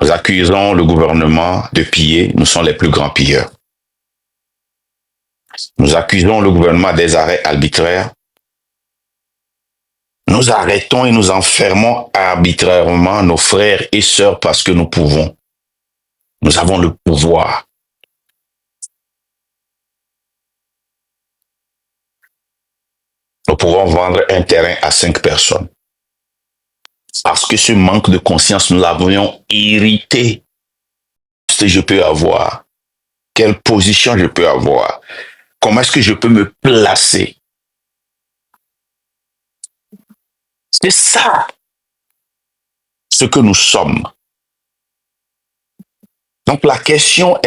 Nous accusons le gouvernement de piller, nous sommes les plus grands pilleurs. Nous accusons le gouvernement des arrêts arbitraires. Nous arrêtons et nous enfermons arbitrairement nos frères et sœurs parce que nous pouvons. Nous avons le pouvoir. Nous pouvons vendre un terrain à 5 personnes. Parce que ce manque de conscience, nous l'avions hérité. Ce que je peux avoir, quelle position je peux avoir, comment est-ce que je peux me placer. C'est ça ce que nous sommes. Donc la question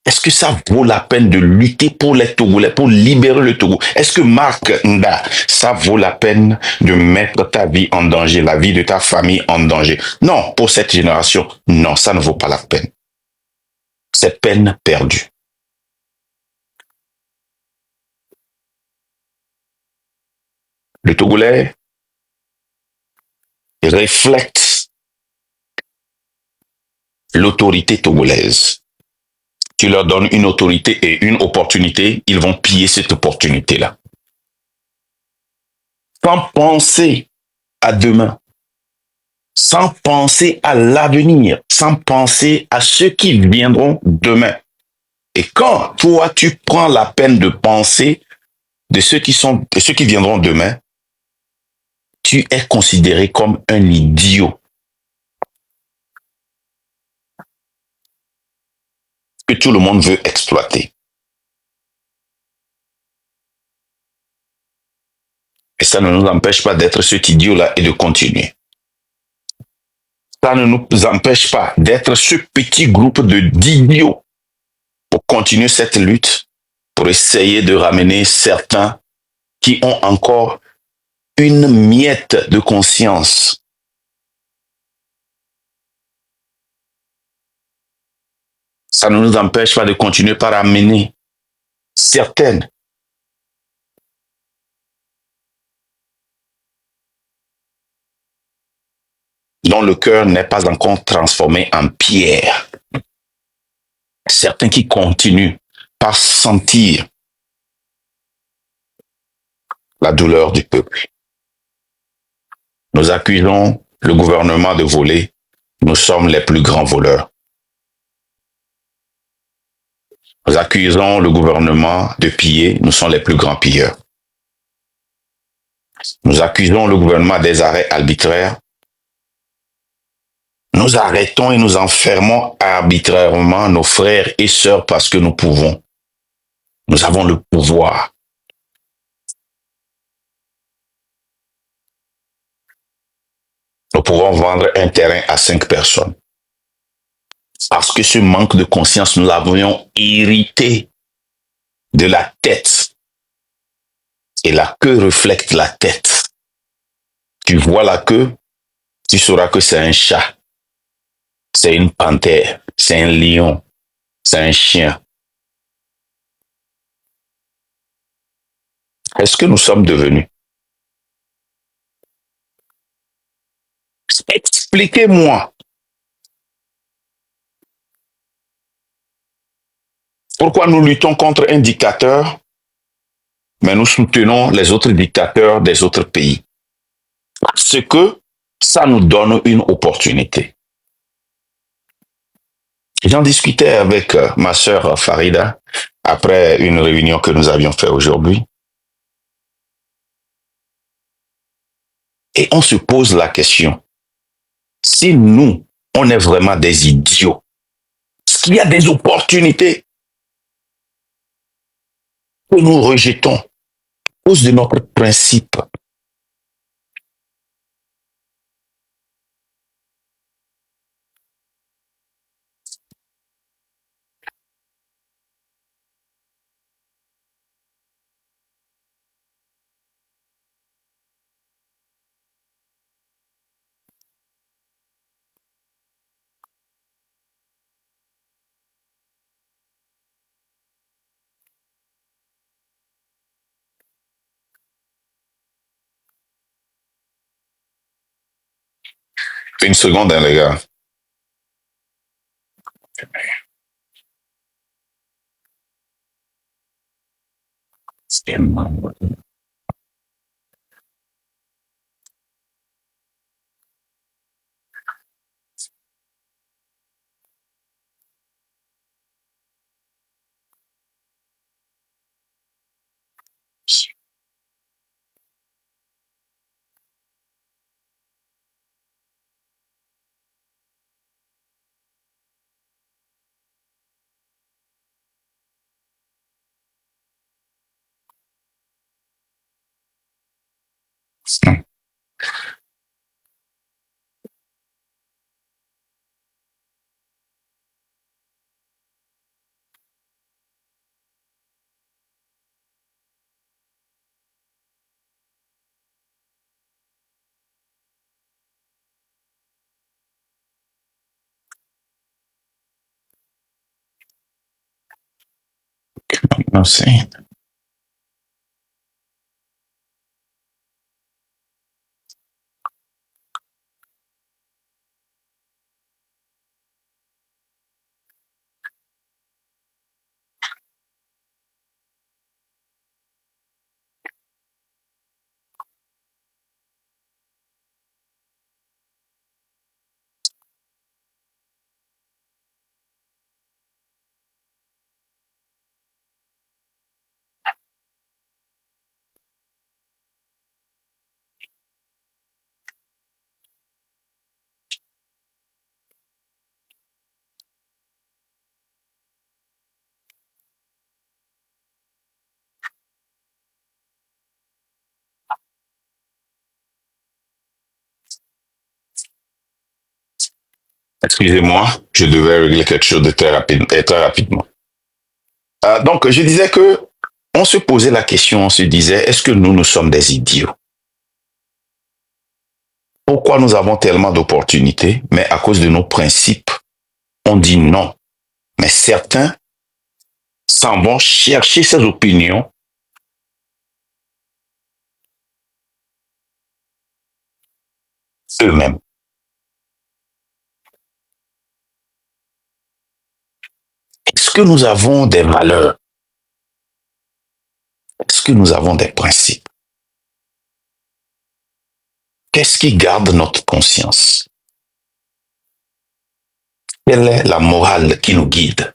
est-ce que ça vaut la peine de lutter pour les Togolais, pour libérer le Togo? Est-ce que Marc Nda, ça vaut la peine de mettre ta vie en danger, la vie de ta famille en danger? Non, pour cette génération, non, ça ne vaut pas la peine. C'est peine perdue. Le Togolais reflète l'autorité togolaise. Tu leur donnes une autorité et une opportunité, ils vont piller cette opportunité-là. Sans penser à demain, sans penser à l'avenir, sans penser à ceux qui viendront demain. Et quand toi, tu prends la peine de penser de ceux qui viendront demain, tu es considéré comme un idiot que tout le monde veut exploiter. Et ça ne nous empêche pas d'être cet idiot-là et de continuer. Ça ne nous empêche pas d'être ce petit groupe d'idiots pour continuer cette lutte, pour essayer de ramener certains qui ont encore une miette de conscience. Ça ne nous empêche pas de continuer par amener certaines dont le cœur n'est pas encore transformé en pierre. Certains qui continuent par sentir la douleur du peuple. Nous accusons le gouvernement de voler. Nous sommes les plus grands voleurs. Nous accusons le gouvernement de piller. Nous sommes les plus grands pilleurs. Nous accusons le gouvernement des arrêts arbitraires. Nous arrêtons et nous enfermons arbitrairement nos frères et sœurs parce que nous pouvons. Nous avons le pouvoir. Nous pouvons vendre un terrain à 5 personnes. Parce que ce manque de conscience, nous l'avions hérité de la tête. Et la queue reflète la tête. Tu vois la queue, tu sauras que c'est un chat, c'est une panthère, c'est un lion, c'est un chien. Est-ce que nous sommes devenus? Expliquez-moi pourquoi nous luttons contre un dictateur, mais nous soutenons les autres dictateurs des autres pays. Parce que ça nous donne une opportunité. J'en discutais avec ma sœur Farida après une réunion que nous avions faite aujourd'hui. Et on se pose la question, si nous, on est vraiment des idiots, est-ce qu'il y a des opportunités que nous rejetons à cause de notre principe? Une seconde, hein, les gars. Merci. Excusez-moi, je devais régler quelque chose de très rapide, et très rapidement. Donc, je disais que on se posait la question, on se disait, est-ce que nous sommes des idiots? Pourquoi nous avons tellement d'opportunités, mais à cause de nos principes, on dit non. Mais certains s'en vont chercher ces opinions eux-mêmes. Est-ce que nous avons des valeurs? Est-ce que nous avons des principes? Qu'est-ce qui garde notre conscience? Quelle est la morale qui nous guide?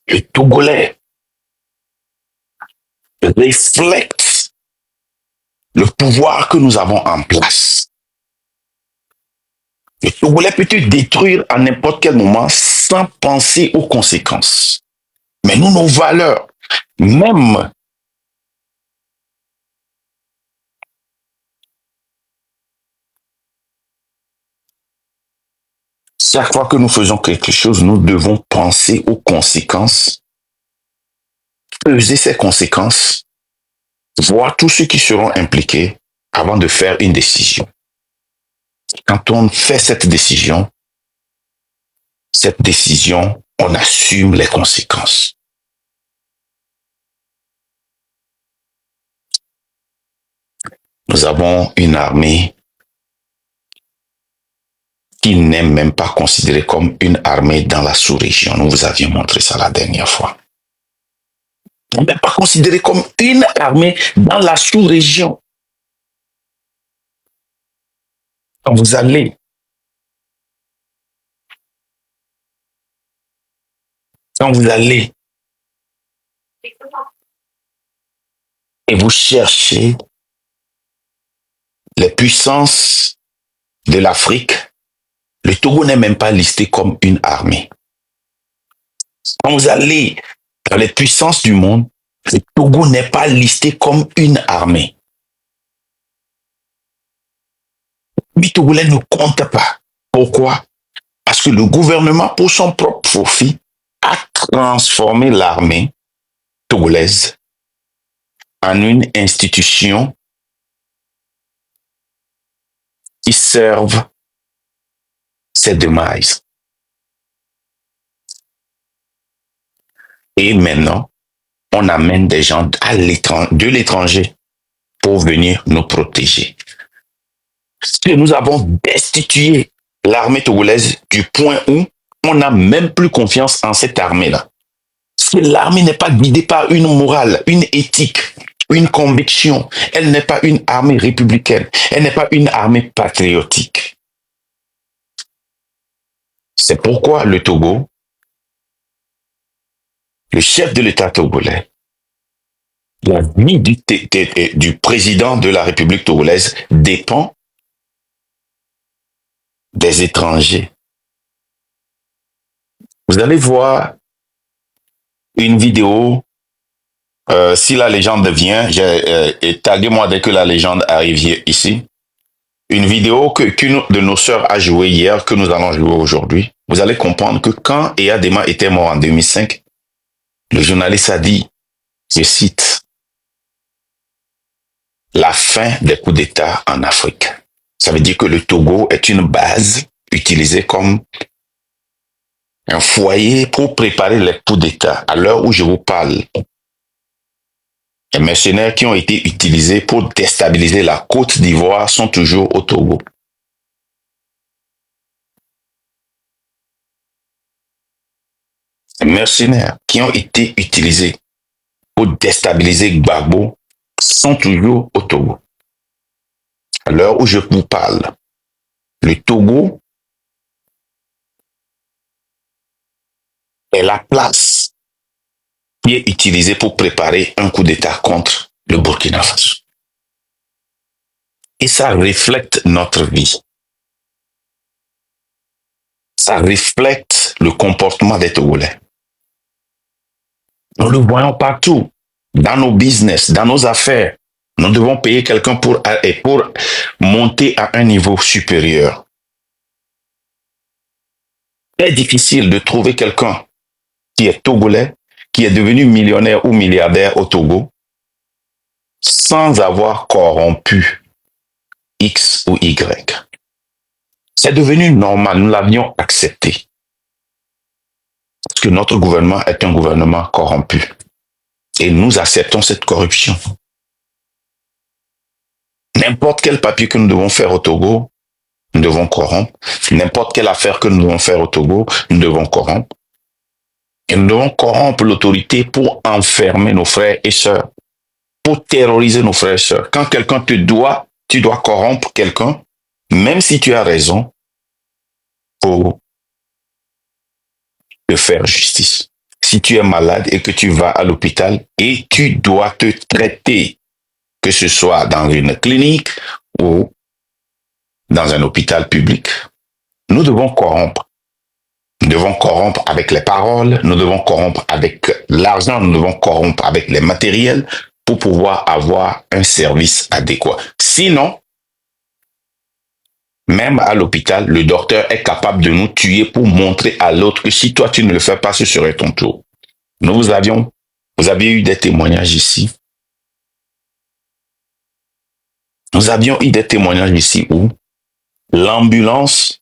Le Togolais reflète le pouvoir que nous avons en place. Le Togolais peut te détruire à n'importe quel moment sans penser aux conséquences. Mais nous, nos valeurs, même chaque fois que nous faisons quelque chose, nous devons penser aux conséquences, peser ces conséquences, voir tous ceux qui seront impliqués avant de faire une décision. Quand on fait cette décision, on assume les conséquences. Nous avons une armée qui n'est même pas considérée comme une armée dans la sous-région. Nous vous avions montré ça la dernière fois. Elle n'est pas considérée comme une armée dans la sous-région. Quand vous allez quand vous allez et vous cherchez les puissances de l'Afrique, le Togo n'est même pas listé comme une armée. Quand vous allez dans les puissances du monde, le Togo n'est pas listé comme une armée. Les Togolais ne comptent pas. Pourquoi? Parce que le gouvernement, pour son propre profit, a transformé l'armée togolaise en une institution qui serve ses demise. Et maintenant, on amène des gens de l'étranger pour venir nous protéger. que nous avons destitué l'armée togolaise du point où on n'a même plus confiance en cette armée-là. Parce que l'armée n'est pas guidée par une morale, une éthique, une conviction. Elle n'est pas une armée républicaine. Elle n'est pas une armée patriotique. C'est pourquoi le Togo, le chef de l'État togolais, la vie du président de la République togolaise dépend des étrangers. Vous allez voir une vidéo, si la légende vient, taguez-moi dès que la légende arrive ici. Une vidéo qu'une de nos sœurs a jouée hier, que nous allons jouer aujourd'hui. Vous allez comprendre que quand Eyadema était mort en 2005, le journaliste a dit, je cite, la fin des coups d'État en Afrique. Ça veut dire que le Togo est une base utilisée comme un foyer pour préparer les coups d'État. À l'heure où je vous parle, les mercenaires qui ont été utilisés pour déstabiliser la Côte d'Ivoire sont toujours au Togo. Les mercenaires qui ont été utilisés pour déstabiliser Gbagbo sont toujours au Togo. À l'heure où je vous parle, le Togo est la place qui est utilisée pour préparer un coup d'État contre le Burkina Faso. Et ça reflète notre vie. Ça reflète le comportement des Togolais. Nous le voyons partout, dans nos business, dans nos affaires. Nous devons payer quelqu'un pour monter à un niveau supérieur. C'est difficile de trouver quelqu'un qui est togolais, qui est devenu millionnaire ou milliardaire au Togo, sans avoir corrompu X ou Y. C'est devenu normal, nous l'avions accepté. Parce que notre gouvernement est un gouvernement corrompu. Et nous acceptons cette corruption. N'importe quel papier que nous devons faire au Togo, nous devons corrompre. N'importe quelle affaire que nous devons faire au Togo, nous devons corrompre. Et nous devons corrompre l'autorité pour enfermer nos frères et sœurs, pour terroriser nos frères et sœurs. Quand quelqu'un te doit, tu dois corrompre quelqu'un, même si tu as raison, pour te faire justice. Si tu es malade et que tu vas à l'hôpital et tu dois te traiter, que ce soit dans une clinique ou dans un hôpital public, nous devons corrompre. Nous devons corrompre avec les paroles, nous devons corrompre avec l'argent, nous devons corrompre avec les matériels pour pouvoir avoir un service adéquat. Sinon, même à l'hôpital, le docteur est capable de nous tuer pour montrer à l'autre que si toi tu ne le fais pas, ce serait ton tour. Vous aviez eu des témoignages ici. Nous avions eu des témoignages ici où l'ambulance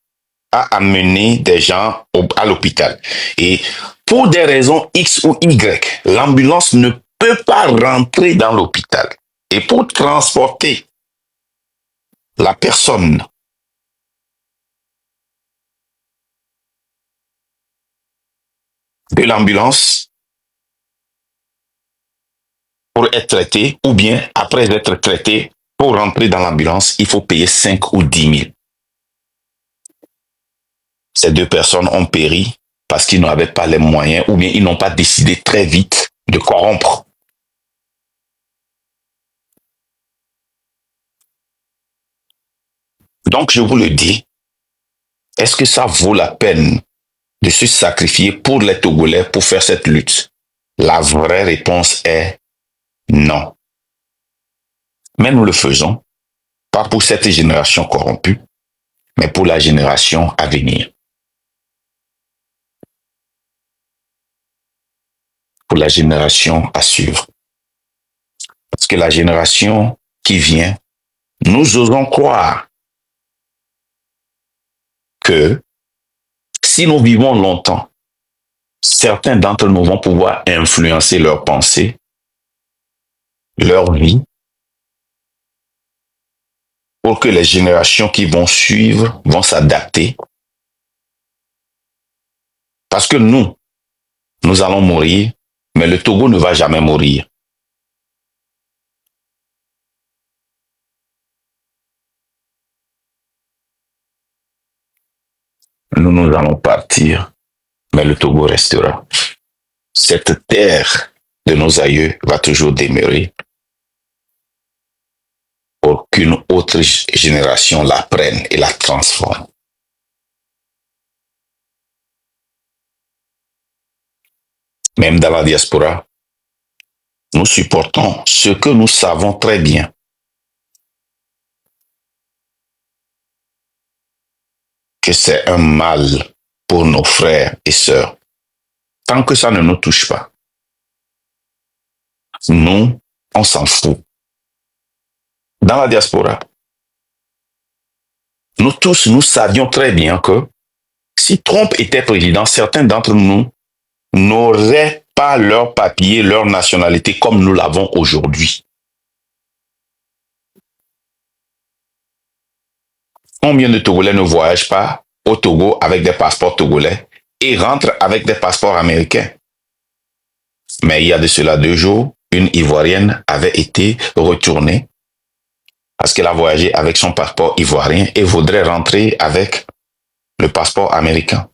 a amené des gens à l'hôpital. Et pour des raisons X ou Y, l'ambulance ne peut pas rentrer dans l'hôpital. Et pour transporter la personne de l'ambulance pour être traité, ou bien après être traité, pour rentrer dans l'ambulance, il faut payer 5 ou 10 000. Ces deux personnes ont péri parce qu'ils n'avaient pas les moyens ou bien ils n'ont pas décidé très vite de corrompre. Donc, je vous le dis, est-ce que ça vaut la peine de se sacrifier pour les Togolais pour faire cette lutte? La vraie réponse est non. Mais nous le faisons, pas pour cette génération corrompue, mais pour la génération à venir. Pour la génération à suivre. Parce que la génération qui vient, nous osons croire que si nous vivons longtemps, certains d'entre nous vont pouvoir influencer leurs pensées, leur vie, pour que les générations qui vont suivre vont s'adapter. Parce que nous allons mourir, mais le Togo ne va jamais mourir. Nous allons partir, mais le Togo restera. Cette terre de nos aïeux va toujours demeurer pour qu'une autre génération la prenne et la transforme. Même dans la diaspora, nous supportons ce que nous savons très bien. Que c'est un mal pour nos frères et sœurs. Tant que ça ne nous touche pas, nous, on s'en fout. Dans la diaspora, nous tous, nous savions très bien que si Trump était président, certains d'entre nous n'auraient pas leur papier, leur nationalité comme nous l'avons aujourd'hui. Combien de Togolais ne voyagent pas au Togo avec des passeports togolais et rentrent avec des passeports américains? Mais il y a de cela 2 jours, une Ivoirienne avait été retournée parce qu'elle a voyagé avec son passeport ivoirien et voudrait rentrer avec le passeport américain.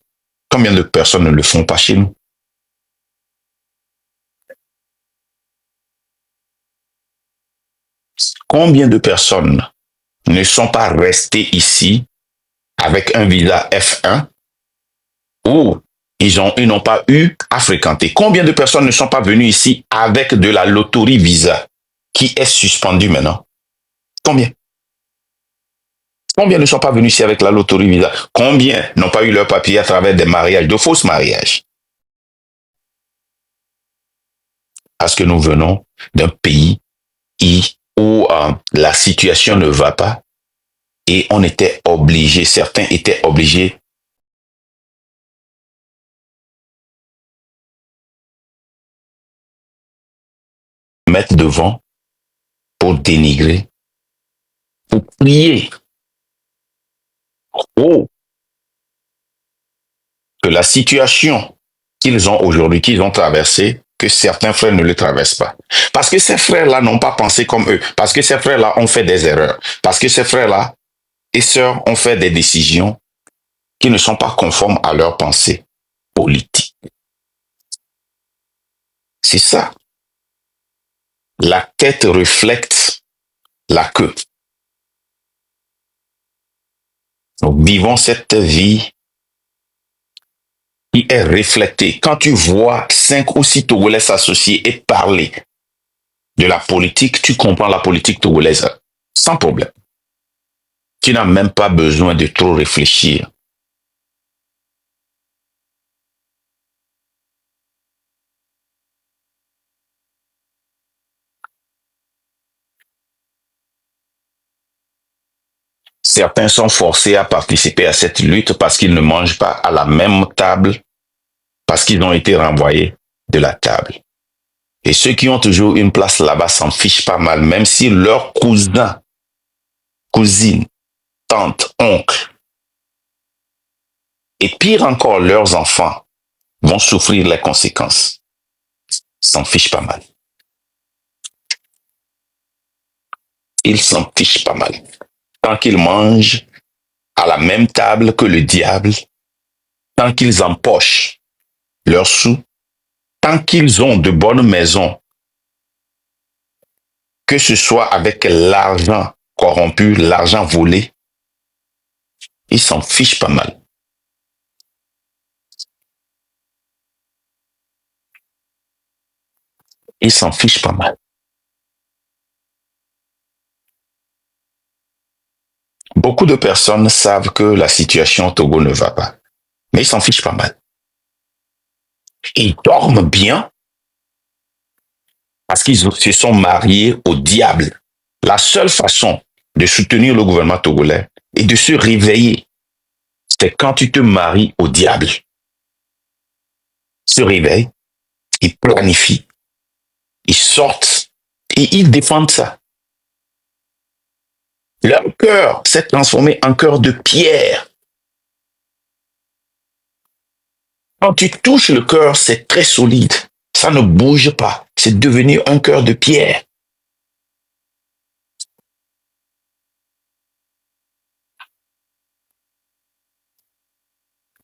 Combien de personnes ne le font pas chez nous? Combien de personnes ne sont pas restées ici avec un visa F1 ou ils n'ont pas eu à fréquenter? Combien de personnes ne sont pas venues ici avec de la loterie visa qui est suspendue maintenant? Combien? Combien ne sont pas venus ici avec la loterie visa? Combien n'ont pas eu leur papier à travers des mariages, de fausses mariages? Parce que nous venons d'un pays où la situation ne va pas et on était obligés, certains étaient obligés de mettre devant pour dénigrer, pour prier oh, que la situation qu'ils ont aujourd'hui, qu'ils ont traversée, que certains frères ne le traversent pas. Parce que ces frères-là n'ont pas pensé comme eux. Parce que ces frères-là ont fait des erreurs. Parce que ces frères-là et sœurs ont fait des décisions qui ne sont pas conformes à leurs pensées politiques. C'est ça. La tête reflète la queue. Nous vivons cette vie qui est reflétée. Quand tu vois 5 ou 6 Togolais s'associer et parler de la politique, tu comprends la politique togolaise sans problème. Tu n'as même pas besoin de trop réfléchir. Certains sont forcés à participer à cette lutte parce qu'ils ne mangent pas à la même table, parce qu'ils ont été renvoyés de la table. Et ceux qui ont toujours une place là-bas s'en fichent pas mal, même si leurs cousins, cousines, tantes, oncles, et pire encore, leurs enfants vont souffrir les conséquences. S'en fichent pas mal. Ils s'en fichent pas mal. Tant qu'ils mangent à la même table que le diable, tant qu'ils empochent leurs sous, tant qu'ils ont de bonnes maisons, que ce soit avec l'argent corrompu, l'argent volé, ils s'en fichent pas mal. Ils s'en fichent pas mal. Beaucoup de personnes savent que la situation au Togo ne va pas, mais ils s'en fichent pas mal. Ils dorment bien parce qu'ils se sont mariés au diable. La seule façon de soutenir le gouvernement togolais et de se réveiller, c'est quand tu te maries au diable. Ils se réveillent, ils planifient, ils sortent et ils défendent ça. Leur cœur s'est transformé en cœur de pierre. Quand tu touches le cœur, c'est très solide. Ça ne bouge pas. C'est devenu un cœur de pierre.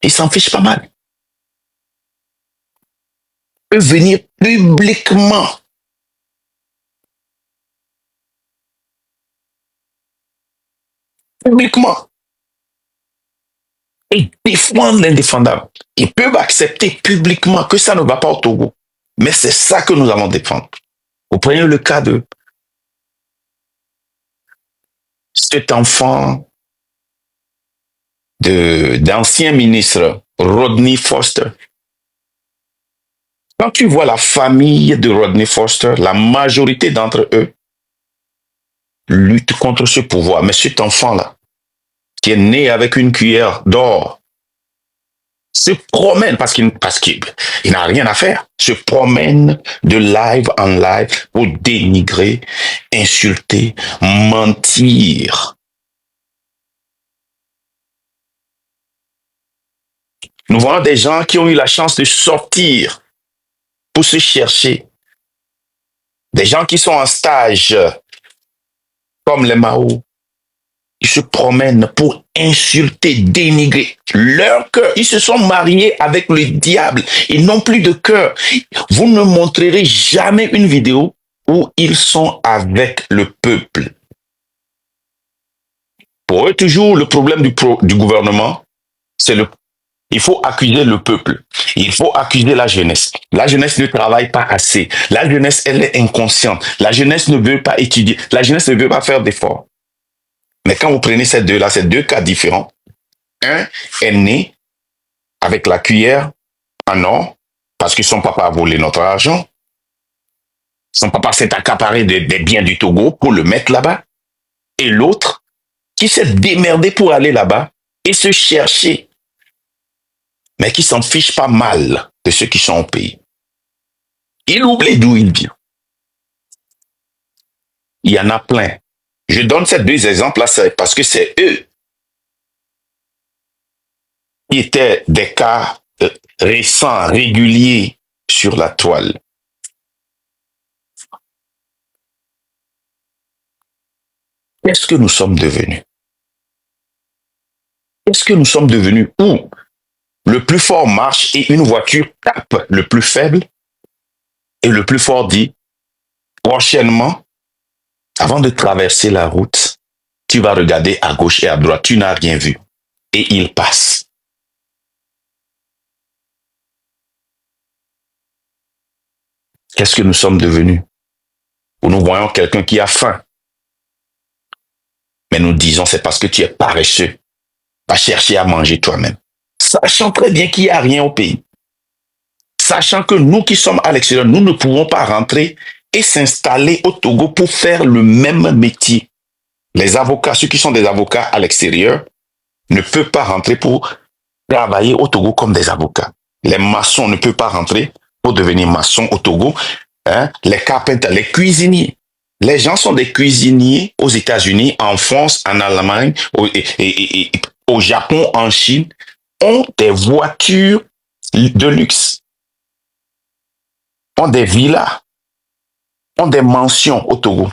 Ils s'en fichent pas mal. Ils peuvent venir publiquement, et défendre l'indéfendable. Ils peuvent accepter publiquement que ça ne va pas au Togo. Mais c'est ça que nous allons défendre. Vous prenez le cas de cet enfant d'ancien ministre Rodney Foster. Quand tu vois la famille de Rodney Foster, la majorité d'entre eux luttent contre ce pouvoir. Mais cet enfant-là, qui est né avec une cuillère d'or, se promène parce qu'il n'a rien à faire, se promène de live en live pour dénigrer, insulter, mentir. Nous voyons des gens qui ont eu la chance de sortir pour se chercher. Des gens qui sont en stage, comme les Mao, ils se promènent pour insulter, dénigrer leur cœur. Ils se sont mariés avec le diable. Ils n'ont plus de cœur. Vous ne montrerez jamais une vidéo où ils sont avec le peuple. Pour eux, toujours, le problème du gouvernement, c'est il faut accuser le peuple. Il faut accuser la jeunesse. La jeunesse ne travaille pas assez. La jeunesse, elle est inconsciente. La jeunesse ne veut pas étudier. La jeunesse ne veut pas faire d'efforts. Mais quand vous prenez ces deux-là, c'est deux cas différents. Un est né avec la cuillère en or parce que son papa a volé notre argent. Son papa s'est accaparé des biens du Togo pour le mettre là-bas. Et l'autre qui s'est démerdé pour aller là-bas et se chercher, mais qui s'en fiche pas mal de ceux qui sont au pays. Il oublie d'où il vient. Il y en a plein. Je donne ces deux exemples-là parce que c'est eux qui étaient des cas récents, réguliers sur la toile. Qu'est-ce que nous sommes devenus? Qu'est-ce que nous sommes devenus? Où le plus fort marche et une voiture tape le plus faible et le plus fort dit, prochainement, avant de traverser la route, tu vas regarder à gauche et à droite, tu n'as rien vu. Et il passe. Qu'est-ce que nous sommes devenus? Où nous voyons quelqu'un qui a faim. Mais nous disons, c'est parce que tu es paresseux. Va chercher à manger toi-même. Sachant très bien qu'il n'y a rien au pays. Sachant que nous qui sommes à l'extérieur, nous ne pouvons pas rentrer et s'installer au Togo pour faire le même métier. Les avocats, ceux qui sont des avocats à l'extérieur, ne peuvent pas rentrer pour travailler au Togo comme des avocats. Les maçons ne peuvent pas rentrer pour devenir maçons au Togo. Les carpenters, les cuisiniers. Les gens sont des cuisiniers aux États-Unis, en France, en Allemagne, au Japon, en Chine, ont des voitures de luxe, ont des villas, ont des mansions au Togo.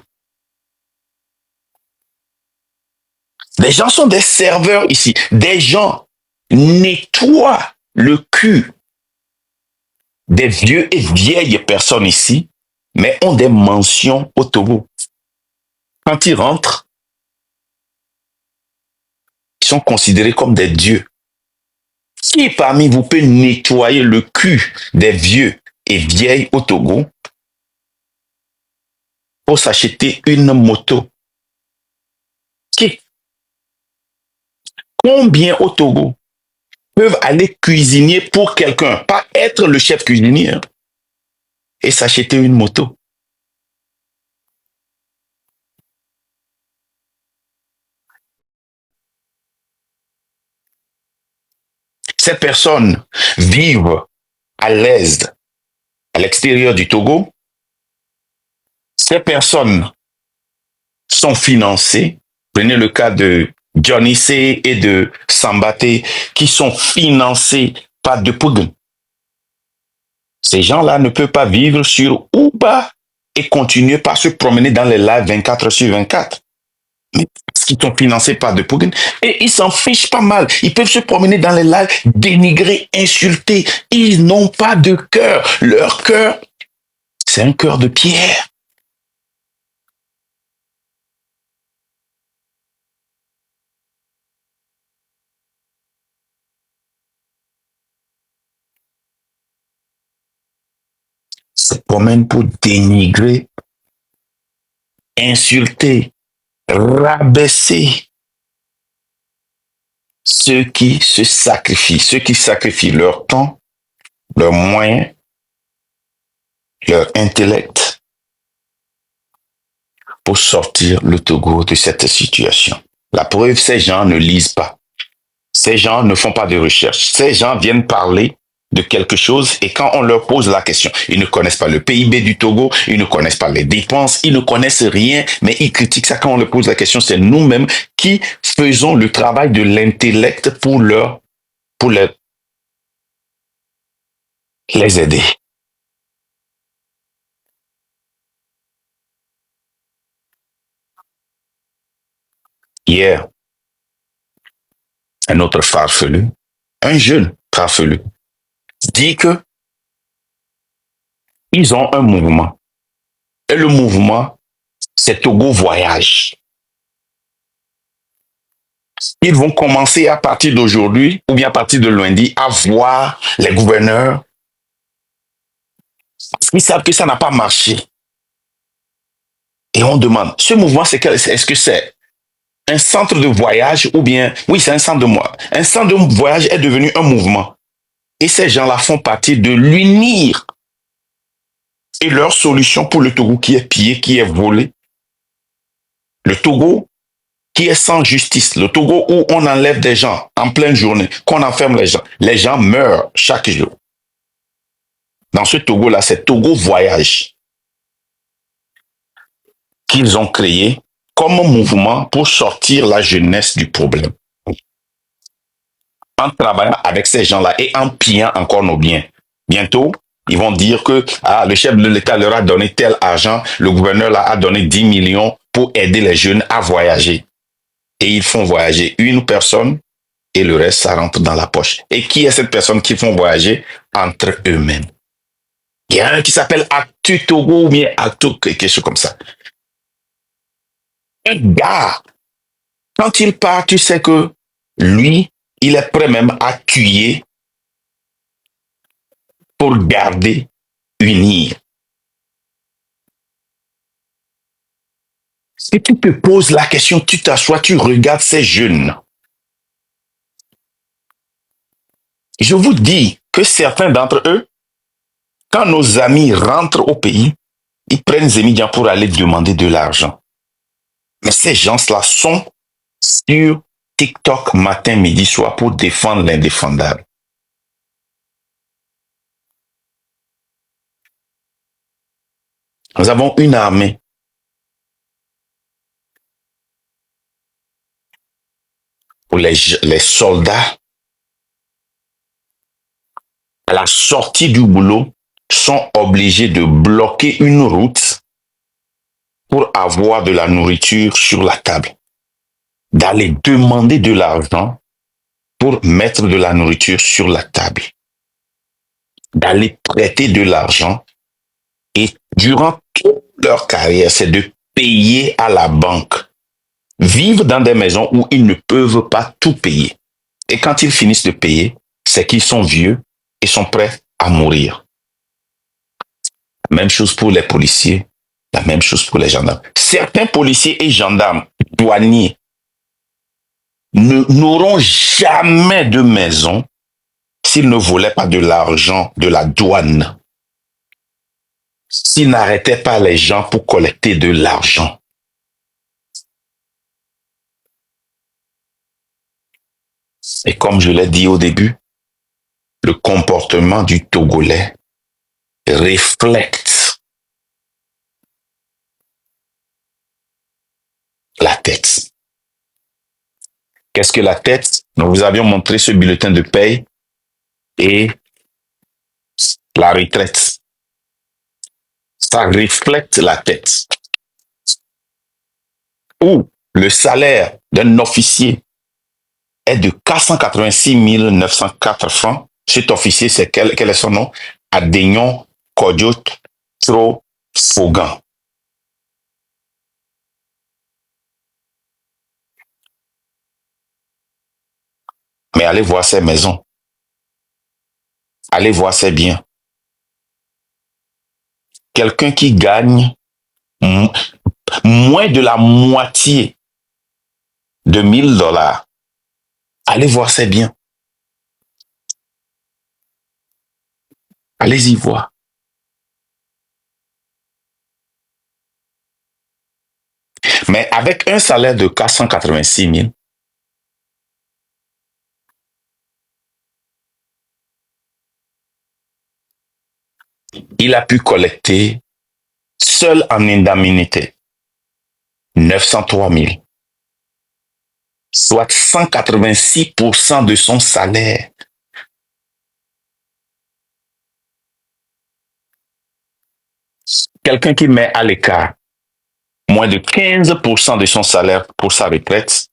Les gens sont des serveurs ici. Des gens nettoient le cul des vieux et vieilles personnes ici, mais ont des mentions au Togo. Quand ils rentrent, ils sont considérés comme des dieux. Qui parmi vous peut nettoyer le cul des vieux et vieilles au Togo pour s'acheter une moto? Qui? Combien au Togo peuvent aller cuisiner pour quelqu'un, pas être le chef cuisinier, et s'acheter une moto? Ces personnes vivent à l'aise à l'extérieur du Togo. Ces personnes sont financées Prenez le cas de Johnny C et de Sambaté qui sont financés par De Pugn. Ces gens-là ne peuvent pas vivre sur Uber et continuer par se promener dans les lives 24 sur 24. Mais parce qu'ils sont financés par De Pugn et ils s'en fichent pas mal. Ils peuvent se promener dans les lives, dénigrer, insulter. Ils n'ont pas de cœur. Leur cœur, c'est un cœur de pierre. Se promènent pour dénigrer, insulter, rabaisser ceux qui se sacrifient, ceux qui sacrifient leur temps, leurs moyens, leur intellect pour sortir le Togo de cette situation. La preuve, ces gens ne lisent pas. Ces gens ne font pas de recherche. Ces gens viennent parler de quelque chose et quand on leur pose la question, ils ne connaissent pas le PIB du Togo, ils ne connaissent pas les dépenses, ils ne connaissent rien, mais ils critiquent ça quand on leur pose la question. C'est nous-mêmes qui faisons le travail de l'intellect pour les aider. Hier, un autre farfelu, un jeune farfelu, dit que ils ont un mouvement. Et le mouvement, c'est Togo Voyage. Ils vont commencer à partir d'aujourd'hui ou bien à partir de lundi à voir les gouverneurs. Ils savent que ça n'a pas marché. Et on demande, ce mouvement, est-ce que c'est un centre de voyage ou bien, oui, c'est un centre de moi. Un centre de voyage est devenu un mouvement. Et ces gens-là font partie de l'UNIR. Et leur solution pour le Togo qui est pillé, qui est volé, le Togo qui est sans justice, le Togo où on enlève des gens en pleine journée, qu'on enferme les gens meurent chaque jour. Dans ce Togo-là, c'est Togo Voyage qu'ils ont créé comme mouvement pour sortir la jeunesse du problème. En travaillant avec ces gens-là et en pillant encore nos biens. Bientôt, ils vont dire que le chef de l'État leur a donné tel argent, le gouverneur leur a donné 10 millions pour aider les jeunes à voyager. Et ils font voyager une personne et le reste, ça rentre dans la poche. Et qui est cette personne qui font voyager? Entre eux-mêmes. Il y a un qui s'appelle Actu Togo ou bien Actu quelque chose comme ça. Un gars, quand il part, tu sais que lui, il est prêt même à tuer pour garder, unir. Si tu te poses la question, tu t'assois, tu regardes ces jeunes. Je vous dis que certains d'entre eux, quand nos amis rentrent au pays, ils prennent Zemidian pour aller demander de l'argent. Mais ces gens-là sont sur TikTok matin, midi, soir pour défendre l'indéfendable. Nous avons une armée où les soldats, à la sortie du boulot, sont obligés de bloquer une route pour avoir de la nourriture sur la table, d'aller demander de l'argent pour mettre de la nourriture sur la table, d'aller prêter de l'argent et durant toute leur carrière, c'est de payer à la banque, vivre dans des maisons où ils ne peuvent pas tout payer. Et quand ils finissent de payer, c'est qu'ils sont vieux et sont prêts à mourir. Même chose pour les policiers, la même chose pour les gendarmes. Certains policiers et gendarmes, douaniers, n'auront jamais de maison s'ils ne volaient pas de l'argent de la douane, s'ils n'arrêtaient pas les gens pour collecter de l'argent. Et comme je l'ai dit au début, le comportement du Togolais reflète la tête. Qu'est-ce que la tête? Nous vous avions montré ce bulletin de paye et la retraite. Ça reflète la tête. Où le salaire d'un officier est de 486 904 francs. Cet officier, c'est quel est son nom? Adénion Kodjot Tro Fogan. Mais allez voir ses maisons. Allez voir ses biens. Quelqu'un qui gagne moins de la moitié de 1000 $. Allez voir ses biens. Allez-y voir. Mais avec un salaire de 486 000, il a pu collecter, seul en indemnité, 903 000, soit 186% de son salaire. Quelqu'un qui met à l'écart moins de 15% de son salaire pour sa retraite,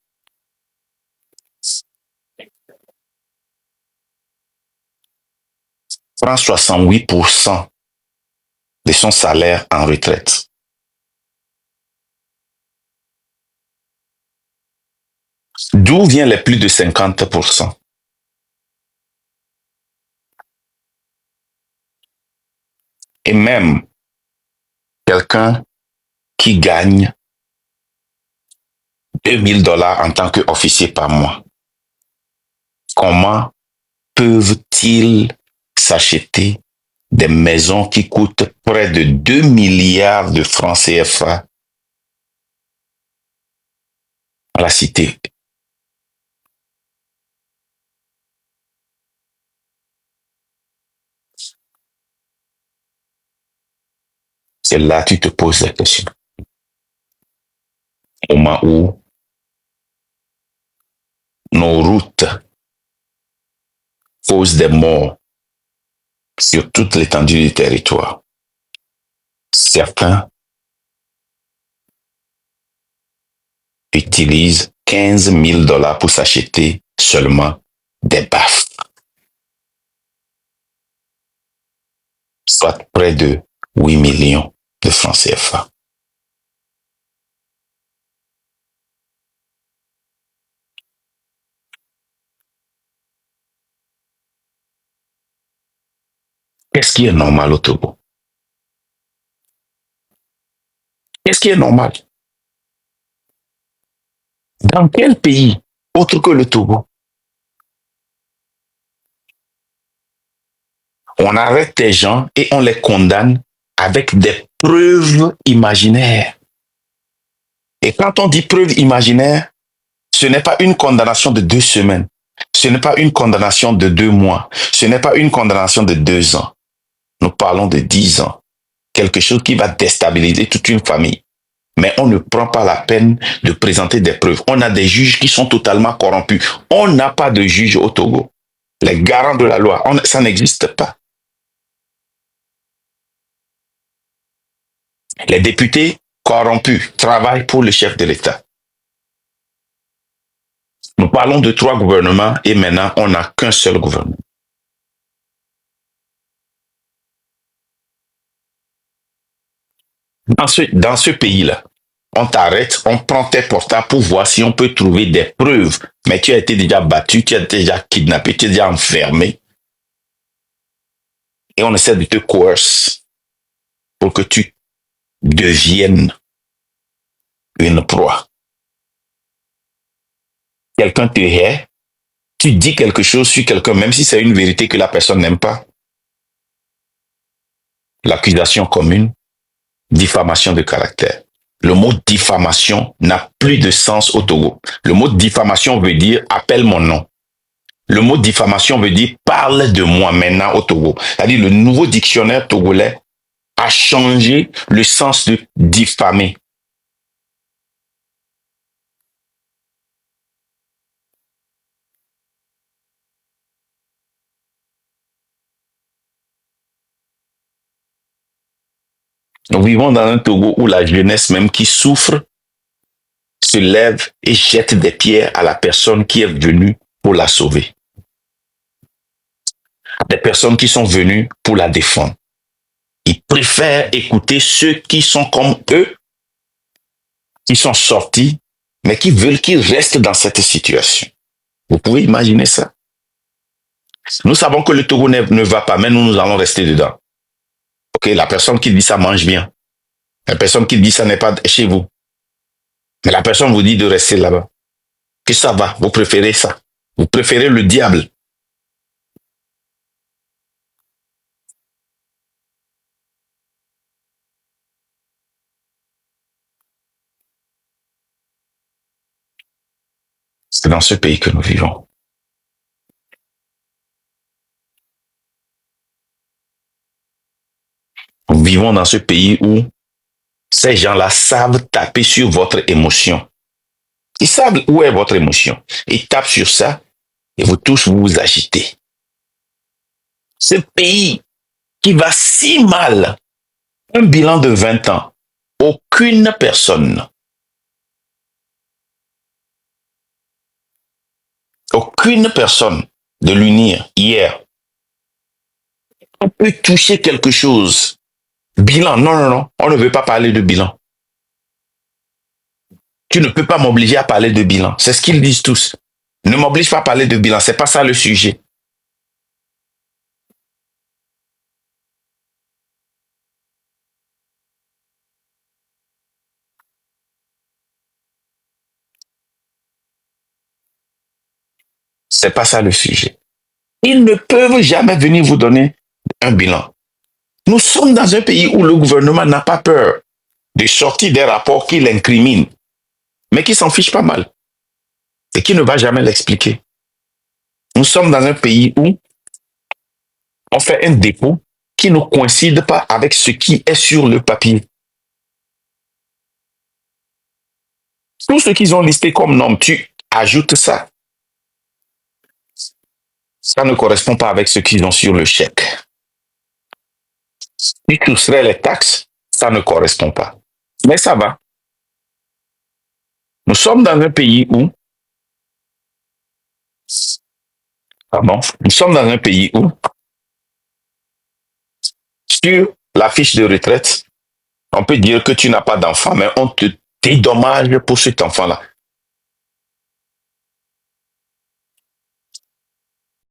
prend 68% de son salaire en retraite. D'où vient les plus de 50%? Et même quelqu'un qui gagne 2000 $ en tant qu'officier par mois, comment peuvent-ils s'acheter des maisons qui coûtent près de 2 milliards de francs CFA à la cité? C'est là que tu te poses la question. Au moment où nos routes causent des morts sur toute l'étendue du territoire, certains utilisent 15 000 $ pour s'acheter seulement des baffes, soit près de 8 millions de francs CFA. Qu'est-ce qui est normal au Togo? Qu'est-ce qui est normal? Dans quel pays autre que le Togo on arrête des gens et on les condamne avec des preuves imaginaires? Et quand on dit preuve imaginaire, ce n'est pas une condamnation de 2 semaines, ce n'est pas une condamnation de 2 mois, ce n'est pas une condamnation de 2 ans. Nous parlons de 10 ans. Quelque chose qui va déstabiliser toute une famille. Mais on ne prend pas la peine de présenter des preuves. On a des juges qui sont totalement corrompus. On n'a pas de juges au Togo. Les garants de la loi, ça n'existe pas. Les députés corrompus travaillent pour le chef de l'État. Nous parlons de 3 gouvernements et maintenant on n'a qu'un seul gouvernement. Dans ce pays-là, on t'arrête, on prend tes portables pour voir si on peut trouver des preuves. Mais tu as été déjà battu, tu as été déjà kidnappé, tu es déjà enfermé. Et on essaie de te coercer pour que tu deviennes une proie. Quelqu'un te hait, tu dis quelque chose sur quelqu'un, même si c'est une vérité que la personne n'aime pas. L'accusation commune, diffamation de caractère. Le mot diffamation n'a plus de sens au Togo. Le mot diffamation veut dire appelle mon nom. Le mot diffamation veut dire parle de moi maintenant au Togo. C'est-à-dire le nouveau dictionnaire togolais a changé le sens de diffamer. Nous vivons dans un Togo où la jeunesse même qui souffre se lève et jette des pierres à la personne qui est venue pour la sauver. Des personnes qui sont venues pour la défendre. Ils préfèrent écouter ceux qui sont comme eux, qui sont sortis, mais qui veulent qu'ils restent dans cette situation. Vous pouvez imaginer ça? Nous savons que le Togo ne va pas, mais nous allons rester dedans. Ok, la personne qui dit ça mange bien. La personne qui dit ça n'est pas chez vous. Mais la personne vous dit de rester là-bas. Que ça va, vous préférez ça. Vous préférez le diable. C'est dans ce pays que nous vivons. Nous vivons dans ce pays où ces gens-là savent taper sur votre émotion. Ils savent où est votre émotion. Ils tapent sur ça et vous tous vous vous agitez. Ce pays qui va si mal, un bilan de 20 ans, aucune personne de l'UNIR hier, on peut toucher quelque chose. Bilan, non, non, non, on ne veut pas parler de bilan. Tu ne peux pas m'obliger à parler de bilan. C'est ce qu'ils disent tous. Ne m'oblige pas à parler de bilan, c'est pas ça le sujet. C'est pas ça le sujet. Ils ne peuvent jamais venir vous donner un bilan. Nous sommes dans un pays où le gouvernement n'a pas peur de sortir des rapports qui l'incriminent, mais qui s'en fiche pas mal et qui ne va jamais l'expliquer. Nous sommes dans un pays où on fait un dépôt qui ne coïncide pas avec ce qui est sur le papier. Tout ce qu'ils ont listé comme norme, tu ajoutes ça. Ça ne correspond pas avec ce qu'ils ont sur le chèque. Si tu serais les taxes, ça ne correspond pas. Mais ça va. Nous sommes dans un pays où, nous sommes dans un pays où, sur la fiche de retraite, on peut dire que tu n'as pas d'enfant, mais on te dédommage pour cet enfant-là.